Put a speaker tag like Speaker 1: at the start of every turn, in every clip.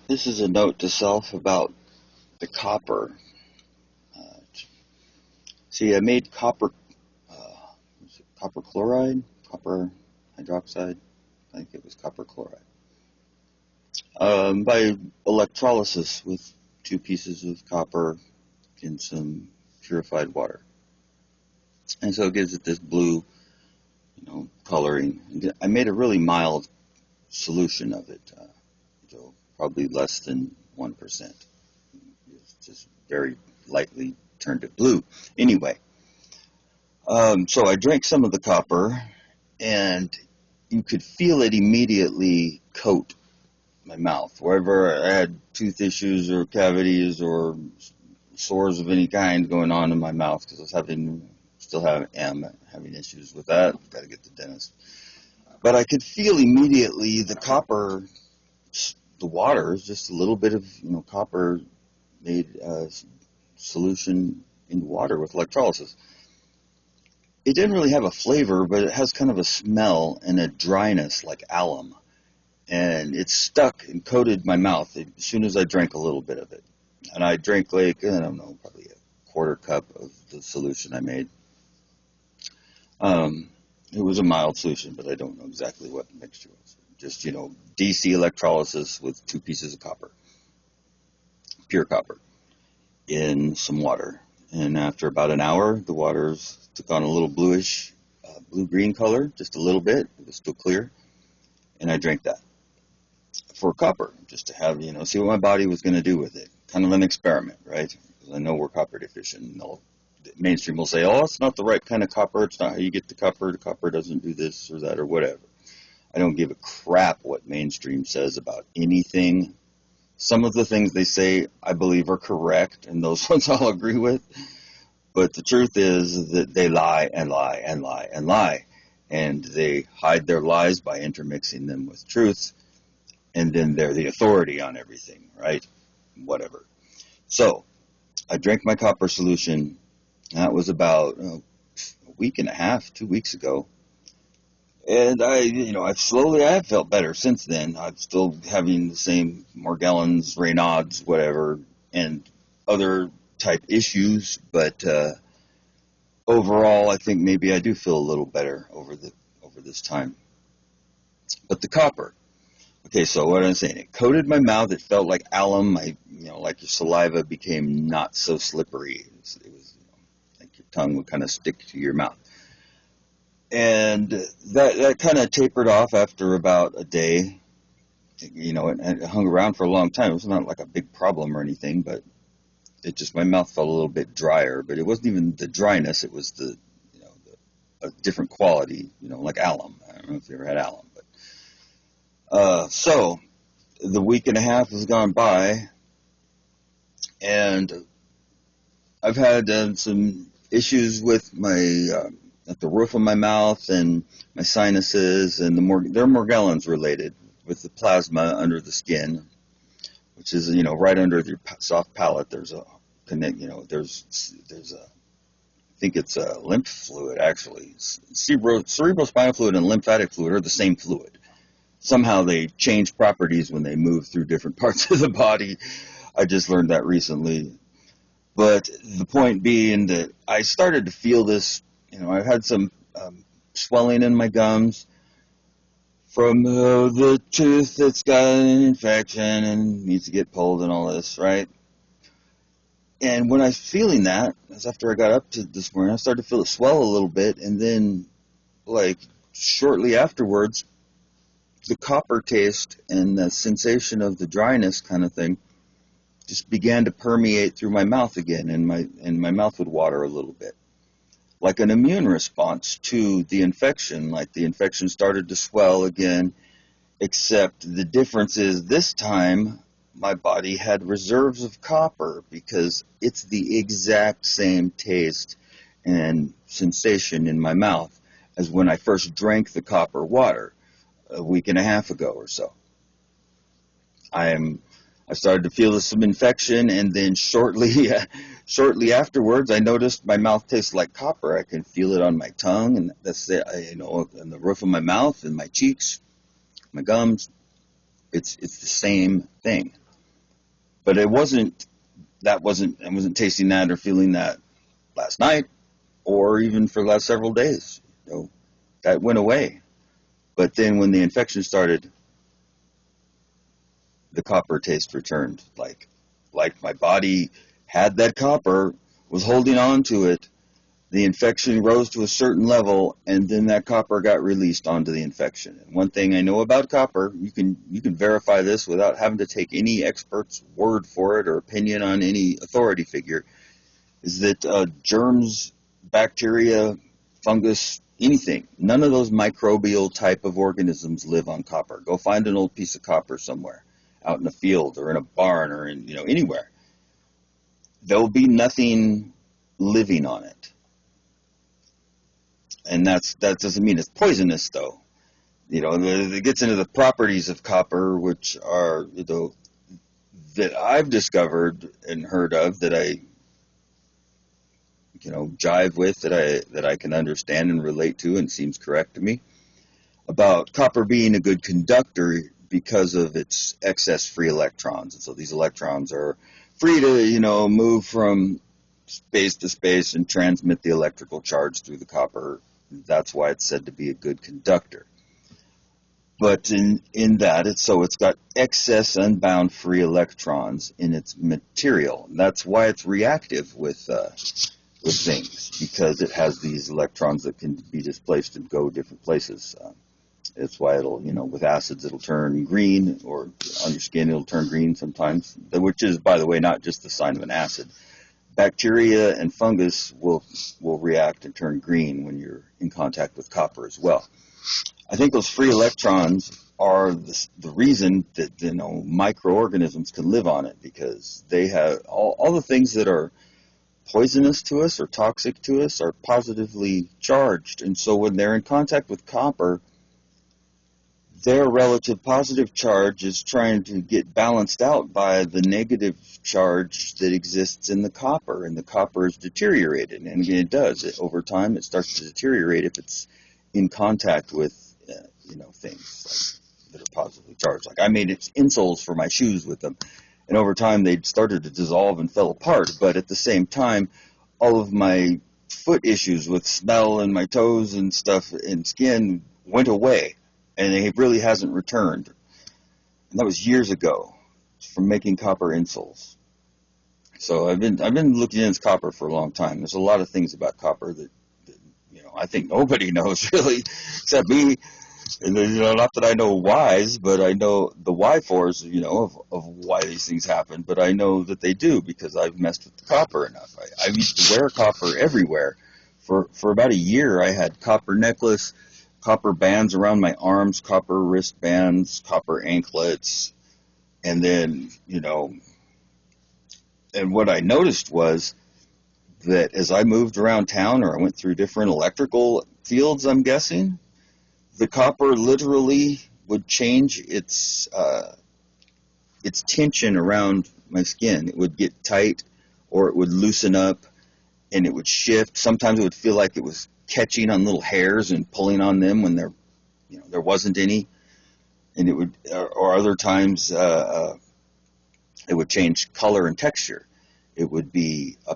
Speaker 1: This is a note to self about the copper. Uh, See, I made copper chloride, copper hydroxide. I think it was copper chloride by electrolysis with two pieces of copper in some purified water, and so it gives it this blue, coloring. I made a really mild solution of it, so probably less than 1%. It's just very lightly turned it blue. Anyway, so I drank some of the copper, and you could feel it immediately coat my mouth. Wherever I had tooth issues or cavities or sores of any kind going on in my mouth, because I was am having issues with that. Got to get to the dentist. But I could feel immediately the copper, the water is just a little bit of copper made solution in water with electrolysis. It didn't really have a flavor, but it has kind of a smell and a dryness like alum. And it stuck and coated my mouth as soon as I drank a little bit of it. And I drank like, I don't know, probably a quarter cup of the solution I made. It was a mild solution, but I don't know exactly what the mixture was. Just, DC electrolysis with two pieces of copper, pure copper, in some water. And after about an hour, the waters took on a little bluish, blue-green color, just a little bit. It was still clear. And I drank that for copper, just to have, see what my body was going to do with it. Kind of an experiment, right? Because I know we're copper deficient. And the mainstream will say, oh, it's not the right kind of copper. It's not how you get the copper. The copper doesn't do this or that or whatever. I don't give a crap what mainstream says about anything. Some of the things they say I believe are correct, and those ones I'll agree with. But the truth is that they lie and lie and lie and lie. And they hide their lies by intermixing them with truth. And then they're the authority on everything, right? Whatever. So I drank my copper solution. That was about a week and a half, 2 weeks ago. And I have felt better since then. I'm still having the same Morgellons, Raynaud's, whatever, and other type issues, but overall, I think maybe I do feel a little better over this time. But the copper. Okay, so what I'm saying, it coated my mouth. It felt like alum. Like your saliva became not so slippery. It was like your tongue would kind of stick to your mouth. And that kind of tapered off after about a day. It hung around for a long time. It was not like a big problem or anything, but it just, my mouth felt a little bit drier. But it wasn't even the dryness. It was a different quality, like alum. I don't know if you ever had alum, but so the week and a half has gone by, and I've had some issues with my at the roof of my mouth and my sinuses, and they're Morgellons related with the plasma under the skin, which is right under your soft palate. There's a connect. There's a, I think it's a lymph fluid actually. Cerebrospinal fluid and lymphatic fluid are the same fluid. Somehow they change properties when they move through different parts of the body. I just learned that recently. But the point being that I started to feel this, I had some swelling in my gums from the tooth that's got an infection and needs to get pulled and all this, right? And when I was feeling that, as after I got up to this morning, I started to feel it swell a little bit, and then, like, shortly afterwards, the copper taste and the sensation of the dryness kind of thing just began to permeate through my mouth again, and my mouth would water a little bit, like an immune response to the infection. Like the infection started to swell again, except the difference is this time my body had reserves of copper because it's the exact same taste and sensation in my mouth as when I first drank the copper water a week and a half ago or so. I started to feel some infection, and then shortly afterwards, I noticed my mouth tastes like copper. I can feel it on my tongue, and that's it. In the roof of my mouth and my cheeks, my gums. It's the same thing. But I wasn't tasting that or feeling that last night or even for the last several days. That went away. But then when the infection started, the copper taste returned. Like my body had that copper, was holding on to it. The infection rose to a certain level, and then that copper got released onto the infection. And one thing I know about copper, you can verify this without having to take any expert's word for it or opinion on any authority figure, is that germs, bacteria, fungus, anything, none of those microbial type of organisms live on copper. Go find an old piece of copper somewhere, out in a field or in a barn or in anywhere. There'll be nothing living on it. And that doesn't mean it's poisonous, though. It gets into the properties of copper, which are, that I've discovered and heard of, that I, jive with, that I can understand and relate to, and seems correct to me, about copper being a good conductor because of its excess free electrons. And so these electrons are free to, move from space to space and transmit the electrical charge through the copper. That's why it's said to be a good conductor. But in that, it's got excess unbound free electrons in its material. And that's why it's reactive with things, because it has these electrons that can be displaced and go different places. It's why it'll, with acids, it'll turn green, or on your skin, it'll turn green sometimes, which is, by the way, not just the sign of an acid. Bacteria and fungus will react and turn green when you're in contact with copper as well. I think those free electrons are the reason that microorganisms can live on it, because they have all the things that are poisonous to us or toxic to us are positively charged. And so when they're in contact with copper, their relative positive charge is trying to get balanced out by the negative charge that exists in the copper, and the copper is deteriorated. And again, it does. Over time, it starts to deteriorate if it's in contact with, things that are positively charged. Like I made insoles for my shoes with them, and over time they started to dissolve and fell apart. But at the same time, all of my foot issues with smell and my toes and stuff and skin went away. And it really hasn't returned. And that was years ago from making copper insoles. So I've been looking into copper for a long time. There's a lot of things about copper that I think nobody knows really, except me. And not that I know whys, but I know the why-fors, of why these things happen. But I know that they do because I've messed with the copper enough. I used to wear copper everywhere. For about a year, I had copper necklace, copper bands around my arms, copper wristbands, copper anklets, and then, and what I noticed was that as I moved around town, or I went through different electrical fields, I'm guessing, the copper literally would change its tension around my skin. It would get tight, or it would loosen up, and it would shift. Sometimes it would feel like it was catching on little hairs and pulling on them when there wasn't any, and it would, or other times it would change color and texture. It would be a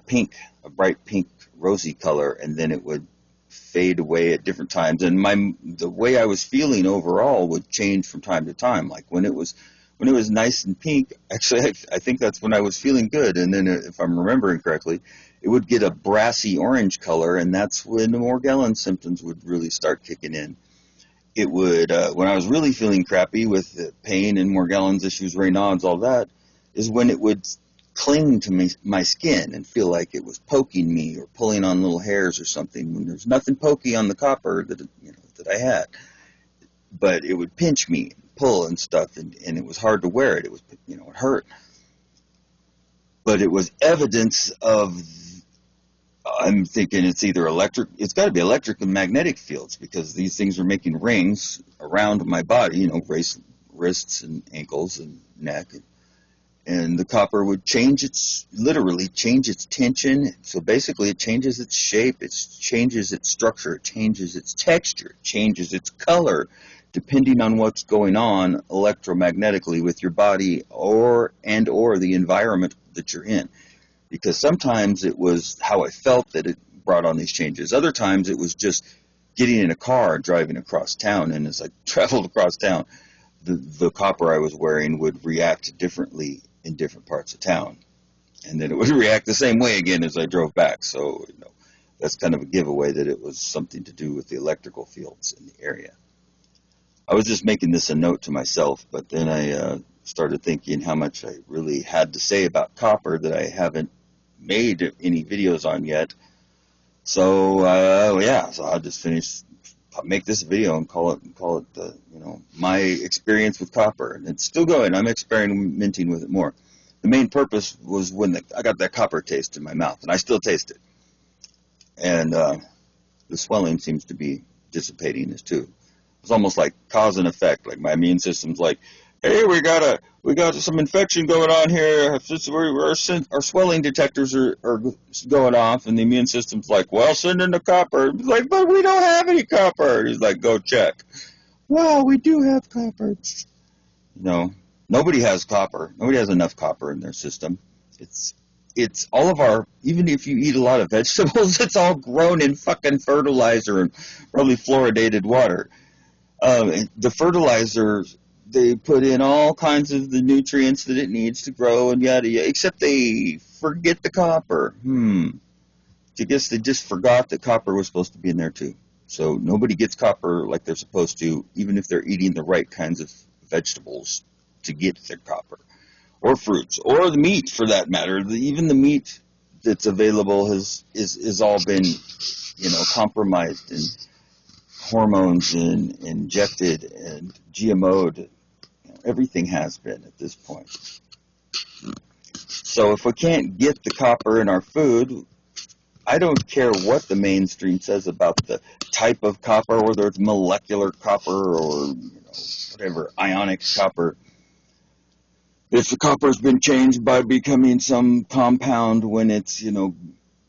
Speaker 1: bright pink, rosy color, and then it would fade away at different times. And the way I was feeling overall would change from time to time. Like when it was nice and pink, actually, I think that's when I was feeling good. And then, if I'm remembering correctly, it would get a brassy orange color, and that's when the Morgellons symptoms would really start kicking in. It would, when I was really feeling crappy with the pain and Morgellons issues, Raynaud's, all that, is when it would cling to my skin and feel like it was poking me or pulling on little hairs or something, when there's nothing pokey on the copper that I had. But it would pinch me, pull and stuff, and it was hard to wear it. It was, it hurt. But it was evidence of, I'm thinking it's either electric, it's got to be electric and magnetic fields, because these things are making rings around my body, wrists and ankles and neck. And the copper would literally change its tension. So basically it changes its shape, it changes its structure, it changes its texture, it changes its color, depending on what's going on electromagnetically with your body or the environment that you're in. Because sometimes it was how I felt that it brought on these changes. Other times it was just getting in a car and driving across town, and as I traveled across town, the copper I was wearing would react differently in different parts of town, and then it would react the same way again as I drove back. So that's kind of a giveaway that it was something to do with the electrical fields in the area. I was just making this a note to myself, but then I started thinking how much I really had to say about copper that I haven't made any videos on yet. So so I'll just make this video and call it my experience with copper, and it's still going. I'm experimenting with it more. The main purpose was when I got that copper taste in my mouth, and I still taste it, and the swelling seems to be dissipating as too. It's almost like cause and effect. Like my immune system's like, hey, we got some infection going on here. Our swelling detectors are going off, and the immune system's like, well, send in the copper. It's like, but we don't have any copper. He's like, go check. Well, we do have copper. Nobody has copper. Nobody has enough copper in their system. It's all of our, even if you eat a lot of vegetables, it's all grown in fucking fertilizer and probably fluoridated water. The fertilizer, they put in all kinds of the nutrients that it needs to grow and yada yada, except they forget the copper. I guess they just forgot that copper was supposed to be in there too. So nobody gets copper like they're supposed to, even if they're eating the right kinds of vegetables to get their copper, or fruits, or the meat for that matter. Even the meat that's available is all been, compromised and hormones and injected and GMO'd. Everything has been at this point. So if we can't get the copper in our food, I don't care what the mainstream says about the type of copper, whether it's molecular copper or whatever, ionic copper. If the copper's been changed by becoming some compound when it's,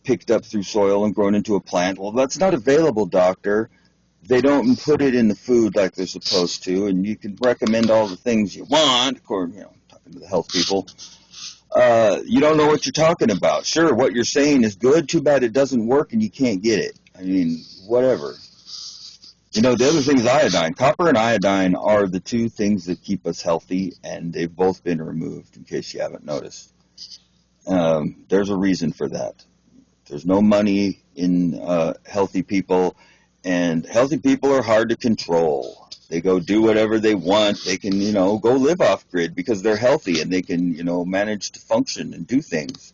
Speaker 1: picked up through soil and grown into a plant, well, that's not available, doctor. They don't put it in the food like they're supposed to, and you can recommend all the things you want, according, talking to the health people. You don't know what you're talking about. Sure, what you're saying is good, too bad it doesn't work and you can't get it. I mean, whatever. The other thing is iodine. Copper and iodine are the two things that keep us healthy, and they've both been removed, in case you haven't noticed. There's a reason for that. There's no money in healthy people, and healthy people are hard to control. They go do whatever they want. They can, go live off grid because they're healthy, and they can, manage to function and do things.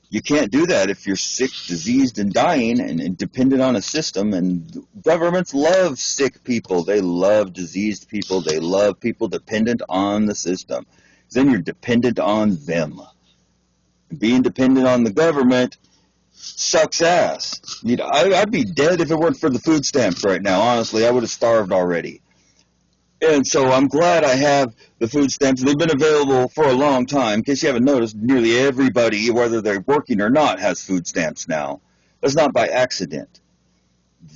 Speaker 1: You can't do that if you're sick, diseased, and dying and dependent on a system. And governments love sick people. They love diseased people. They love people dependent on the system. Then you're dependent on them. Being dependent on the government sucks ass. I'd be dead if it weren't for the food stamps right now. Honestly, I would have starved already. And so I'm glad I have the food stamps. They've been available for a long time. In case you haven't noticed, nearly everybody, whether they're working or not, has food stamps now. That's not by accident.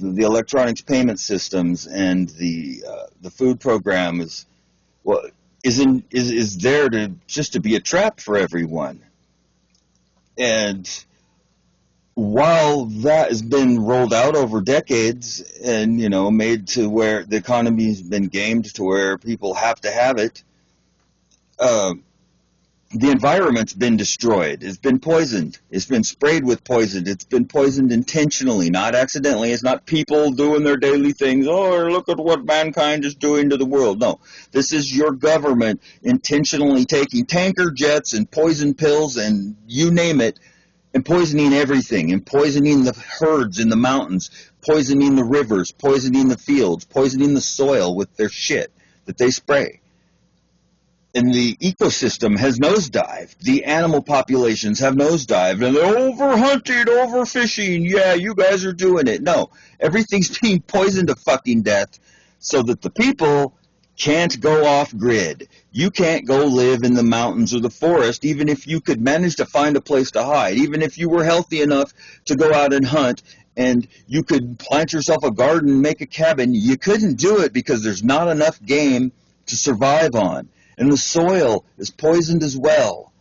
Speaker 1: The electronics payment systems and the food program is there to be a trap for everyone. And while that has been rolled out over decades and, made to where the economy's been gamed to where people have to have it, the environment's been destroyed. It's been poisoned. It's been sprayed with poison. It's been poisoned intentionally, not accidentally. It's not people doing their daily things. Oh, look at what mankind is doing to the world. No, this is your government intentionally taking tanker jets and poison pills and you name it, and poisoning everything, and poisoning the herds in the mountains, poisoning the rivers, poisoning the fields, poisoning the soil with their shit that they spray. And the ecosystem has nosedived. The animal populations have nosedived, and they're over-hunting, overfishing. Yeah, you guys are doing it. No, everything's being poisoned to fucking death so that the people can't go off grid. You can't go live in the mountains or the forest, even if you could manage to find a place to hide, even if you were healthy enough to go out and hunt and you could plant yourself a garden, make a cabin. You couldn't do it because there's not enough game to survive on. And the soil is poisoned as well.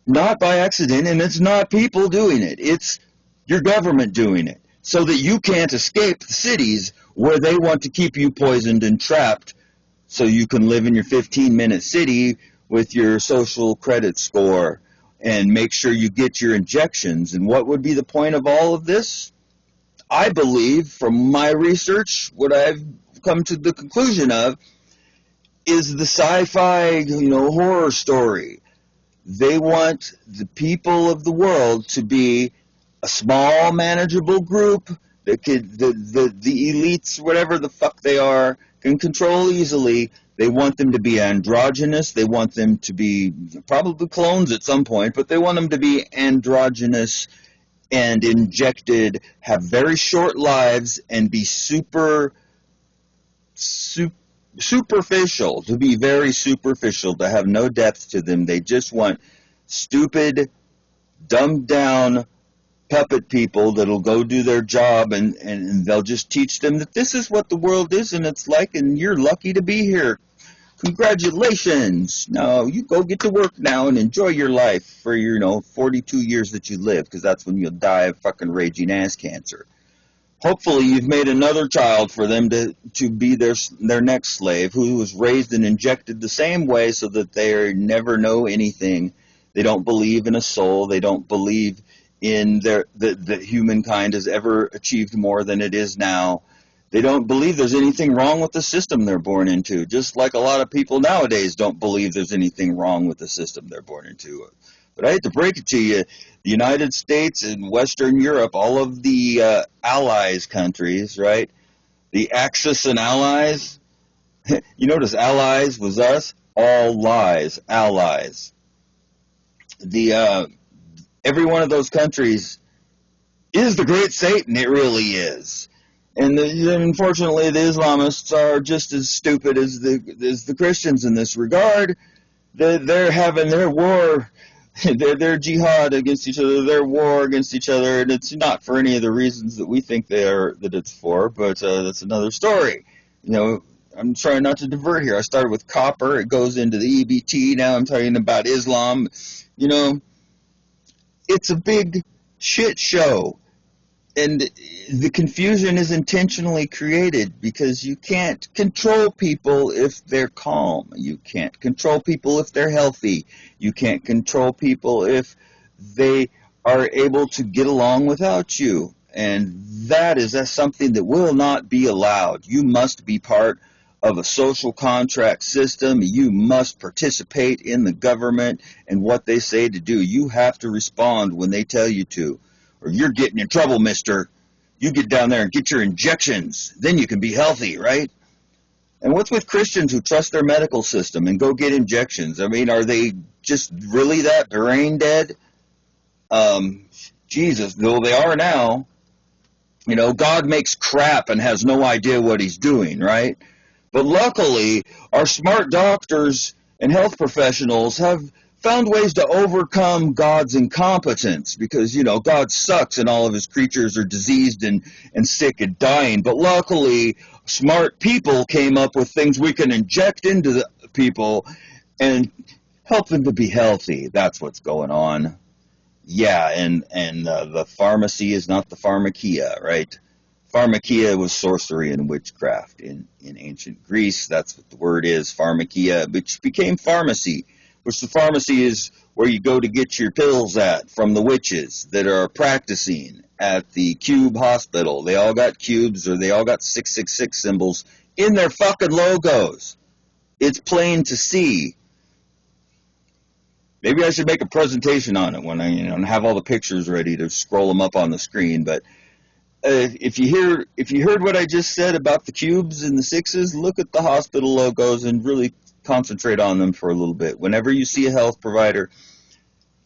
Speaker 1: Not by accident, and it's not people doing it. It's your government doing it so that you can't escape the cities where they want to keep you poisoned and trapped so you can live in your 15-minute city with your social credit score and make sure you get your injections. And what would be the point of all of this? I believe, from my research, what I've come to the conclusion of is the sci-fi, horror story. They want the people of the world to be a small, manageable group that could, the elites, whatever the fuck they are, can control easily. They want them to be androgynous. They want them to be probably clones at some point, but they want them to be androgynous and injected, have very short lives, and be superficial, to be very superficial, to have no depth to them. They just want stupid, dumbed down puppet people that'll go do their job, and they'll just teach them that this is what the world is and it's like, and you're lucky to be here. Congratulations. No, you go get to work now and enjoy your life for your 42 years that you live, because that's when you'll die of fucking raging ass cancer. Hopefully you've made another child for them to be their next slave, who was raised and injected the same way so that they never know anything. They don't believe in a soul. They don't believe in that humankind has ever achieved more than it is now. They don't believe there's anything wrong with the system they're born into, just like a lot of people nowadays don't believe there's anything wrong with the system they're born into. But I hate to break it to you, the United States and Western Europe, all of the allies countries, right? The Axis and allies. You notice allies was us, all lies, allies. Every one of those countries is the great Satan. It really is. And unfortunately, the Islamists are just as stupid as the Christians in this regard. They're having their war, their jihad against each other, their war against each other, and it's not for any of the reasons that we think that it's for. But that's another story. I'm trying not to divert here. I started with copper. It goes into the EBT. Now I'm talking about Islam. It's a big shit show. And the confusion is intentionally created because you can't control people if they're calm. You can't control people if they're healthy. You can't control people if they are able to get along without you. And that's something that will not be allowed. You must be part of a social contract system. You must participate in the government and what they say to do. You have to respond when they tell you to. Or you're getting in trouble, mister. You get down there and get your injections. Then you can be healthy, right? And what's with Christians who trust their medical system and go get injections? I mean, are they just really that brain dead? Jesus, though they are now. God makes crap and has no idea what he's doing, right? But luckily, our smart doctors and health professionals have found ways to overcome God's incompetence, because, God sucks and all of his creatures are diseased and sick and dying. But luckily, smart people came up with things we can inject into the people and help them to be healthy. That's what's going on. Yeah, and the pharmacy is not the pharmakia, right? Pharmakia was sorcery and witchcraft in ancient Greece. That's what the word is, pharmakia, which became pharmacy. Which the pharmacy is where you go to get your pills from the witches that are practicing at the Cube Hospital. They all got cubes, or they all got 666 symbols in their fucking logos. It's plain to see. Maybe I should make a presentation on it when I have all the pictures ready to scroll them up on the screen. But if you heard what I just said about the cubes and the sixes, look at the hospital logos and really concentrate on them for a little bit. Whenever you see a health provider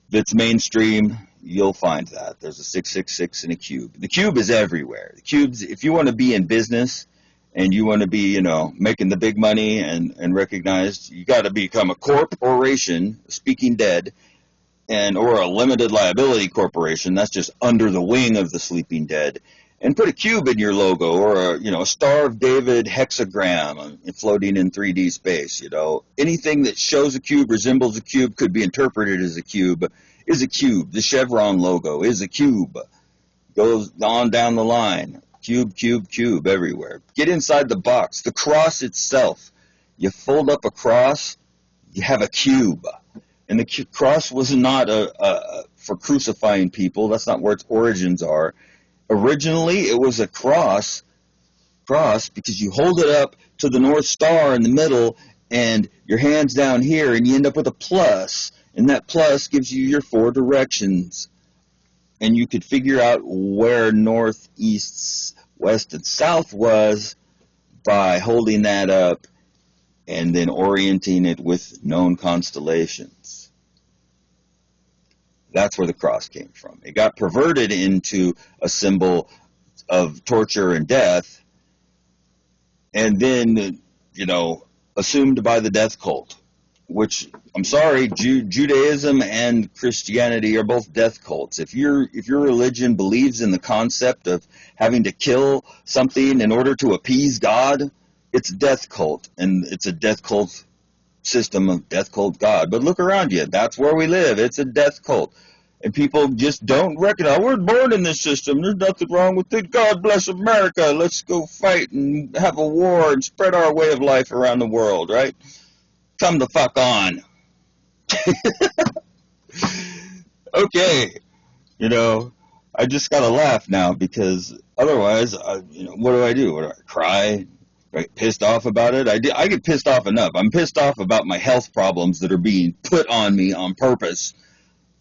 Speaker 1: that's mainstream, you'll find that. There's a 666 and a cube. The cube is everywhere. The cubes, if you want to be in business and you want to be, making the big money and recognized, you got to become a corporation, speaking dead, or a limited liability corporation that's just under the wing of the sleeping dead, and put a cube in your logo, or a Star of David hexagram floating in 3D space. Anything that shows a cube, resembles a cube, could be interpreted as a cube, is a cube. The Chevron logo is a cube. Goes on down the line. Cube, cube, cube everywhere. Get inside the box. The cross itself. You fold up a cross, you have a cube. And the cross was not for crucifying people. That's not where its origins are. Originally, it was a cross because you hold it up to the North Star in the middle, and your hand's down here, and you end up with a plus. And that plus gives you your 4 directions. And you could figure out where north, east, west, and south was by holding that up and then orienting it with known constellations. That's where the cross came from. It got perverted into a symbol of torture and death, and then, assumed by the death cult, which, I'm sorry, Judaism and Christianity are both death cults. If your religion believes in the concept of having to kill something in order to appease God, it's a death cult, and it's a death cult system of death cult God. But look around you. That's where we live. It's a death cult. And people just don't recognize, we're born in this system. There's nothing wrong with it. God bless America. Let's go fight and have a war and spread our way of life around the world, right? Come the fuck on. Okay. I just got to laugh now, because otherwise, what do I do? What do I cry? Right, pissed off about it? I get pissed off enough. I'm pissed off about my health problems that are being put on me on purpose.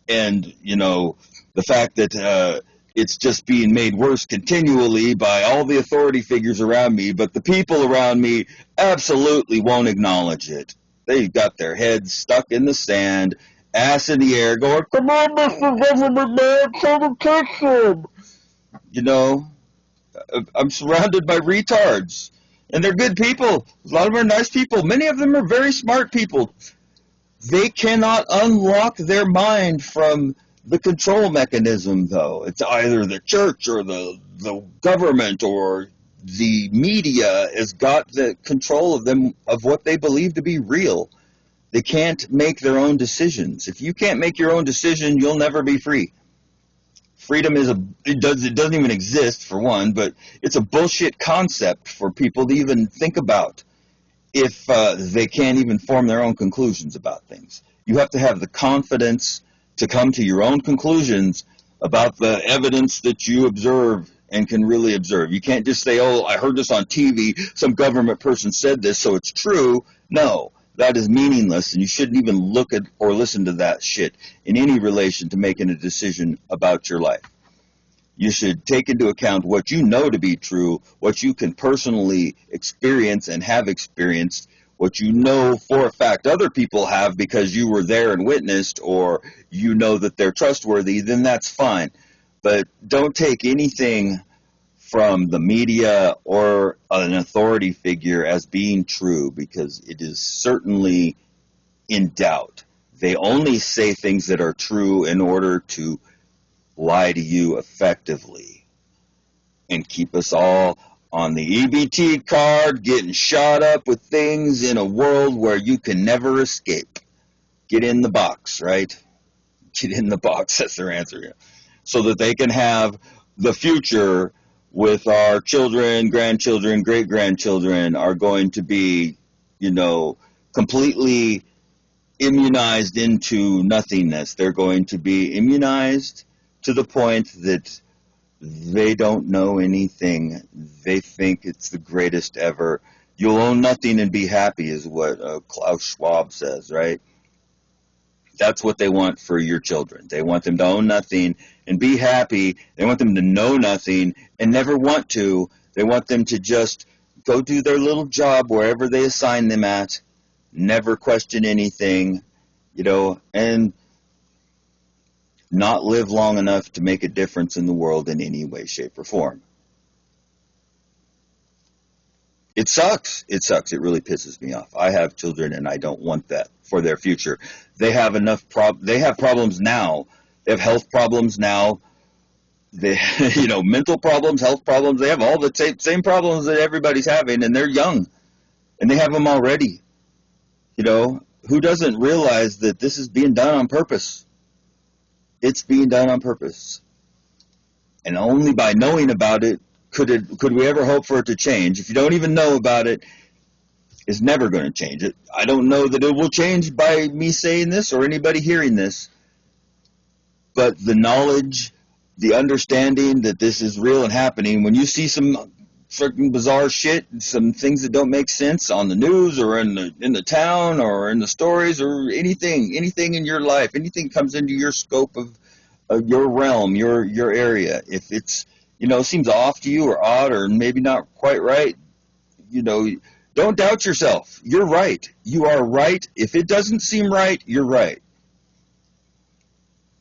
Speaker 1: And, the fact that it's just being made worse continually by all the authority figures around me, but the people around me absolutely won't acknowledge it. They've got their heads stuck in the sand, ass in the air, going, "Come on, Mr. Government Man, tell them to I'm surrounded by retards. And they're good people. A lot of them are nice people. Many of them are very smart people. They cannot unlock their mind from the control mechanism, though. It's either the church or the government or the media has got the control of them, of what they believe to be real. They can't make their own decisions. If you can't make your own decision, you'll never be free. Freedom it doesn't even exist, for one, but it's a bullshit concept for people to even think about if they can't even form their own conclusions about things. You have to have the confidence to come to your own conclusions about the evidence that you observe and can really observe. You can't just say, "Oh, I heard this on TV, some government person said this, so it's true." No, that is meaningless, and you shouldn't even look at or listen to that shit in any relation to making a decision about your life. You should take into account what you know to be true, what you can personally experience and have experienced, what you know for a fact other people have because you were there and witnessed, or you know that they're trustworthy, then that's fine. But don't take anything from the media or an authority figure as being true, because it is certainly in doubt. They only say things that are true in order to lie to you effectively and keep us all on the EBT card, getting shot up with things in a world where you can never escape. Get in the box, right? Get in the box, that's their answer. Yeah. So that they can have the future with our children, grandchildren, great-grandchildren are going to be, completely immunized into nothingness. They're going to be immunized to the point that they don't know anything. They think it's the greatest ever. You'll own nothing and be happy is what Klaus Schwab says, right? That's what they want for your children. They want them to own nothing and be happy. They want them to know nothing and never want to. They want them to just go do their little job wherever they assign them at, never question anything, and not live long enough to make a difference in the world in any way, shape, or form. It sucks. It sucks. It really pisses me off. I have children, and I don't want that for their future. They have enough They have problems now. They have health problems now. They, mental problems, health problems. They have all the same problems that everybody's having, and they're young, and they have them already. Who doesn't realize that this is being done on purpose? It's being done on purpose, and only by knowing about it could we ever hope for it to change. If you don't even know about it, it's never going to change it. I don't know that it will change by me saying this or anybody hearing this, but the knowledge, the understanding that this is real and happening, when you see some freaking bizarre shit, some things that don't make sense on the news or in the town or in the stories or anything in your life, anything comes into your scope of your realm, your area, if it's seems off to you or odd or maybe not quite right, don't doubt yourself. You're right. You are right. If it doesn't seem right, you're right.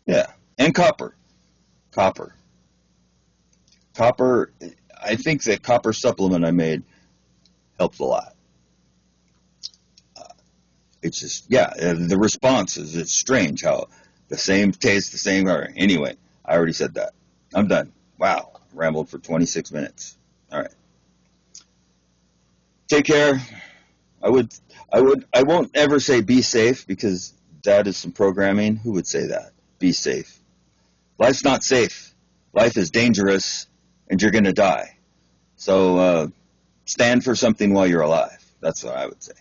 Speaker 1: Yeah. And copper. Copper. I think that copper supplement I made helps a lot. It's just, yeah, the response it's strange how the same taste, the same, anyway, I already said that. I'm done. Wow. Rambled for 26 minutes. All right. Take care. I won't ever say be safe, because that is some programming. Who would say that? Be safe. Life's not safe. Life is dangerous, and you're going to die. So stand for something while you're alive. That's what I would say.